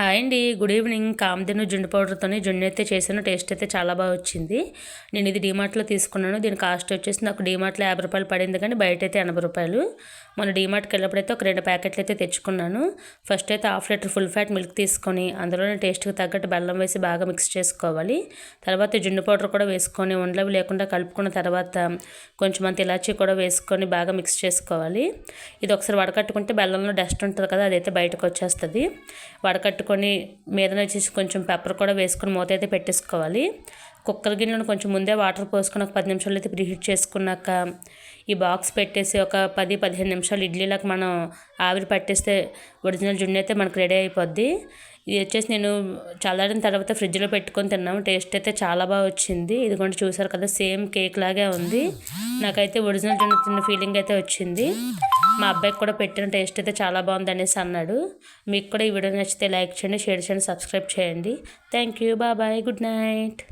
Hi అండి, good evening. Kamadhenu జున్ను పౌడర్తోని జున్ను అయితే చేశాను. టేస్ట్ అయితే చాలా బాగా వచ్చింది. నేను ఇది డీమార్ట్లో తీసుకున్నాను. దీని కాస్ట్ వచ్చేసి నాకు డీమార్ట్లో 50 రూపాయలు పడింది, కానీ బయట అయితే 80 రూపాయలు. మన డీమార్ట్కి వెళ్ళినప్పుడైతే ఒక 2 ప్యాకెట్లు అయితే తెచ్చుకున్నాను. ఫస్ట్ అయితే 1/2 లీటర్ ఫుల్ ఫ్యాట్ మిల్క్ తీసుకొని అందులోనే టేస్ట్కి తగ్గట్టు బెల్లం వేసి బాగా మిక్స్ చేసుకోవాలి. తర్వాత జున్ను పౌడర్ కూడా వేసుకొని ఉండలవి లేకుండా కలుపుకున్న తర్వాత కొంచెం అంత ఇలాచీ కూడా వేసుకొని బాగా మిక్స్ చేసుకోవాలి. ఇది ఒకసారి వడకట్టుకుంటే బెల్లంలో డస్ట్ ఉంటుంది కదా, అదైతే బయటకు వచ్చేస్తుంది. వడకట్టుకొని మీద వచ్చేసి కొంచెం పెప్పర్ కూడా వేసుకొని మూత అయితే పెట్టేసుకోవాలి. కుక్కర్ గిన్నెలను కొంచెం ముందే వాటర్ పోసుకొని ఒక 10 నిమిషాలు అయితే ప్రీహీట్ చేసుకున్నాక ఈ బాక్స్ పెట్టేసి ఒక 10-15 నిమిషాలు ఇడ్లీలకు మనం ఆవిరి పట్టేస్తే ఒరిజినల్ జున్ను అయితే మనకు రెడీ అయిపోద్ది. ఇది వచ్చేసి నేను చల్లారిన తర్వాత ఫ్రిడ్జ్లో పెట్టుకొని తిన్నాము. టేస్ట్ అయితే చాలా బాగా వచ్చింది. ఇదిగోండి చూసారు కదా, సేమ్ కేక్ లాగే ఉంది. నాకైతే ఒరిజినల్ జున్ను తిన్న ఫీలింగ్ అయితే వచ్చింది. మా అబ్బాయికి కూడా పెట్టిన టేస్ట్ అయితే చాలా బాగుంది అనేసి అన్నాడు. మీకు కూడా ఈ వీడియో నచ్చితే లైక్ చేయండి, షేర్ చేయండి, సబ్స్క్రైబ్ చేయండి. Thank you, bye, good night.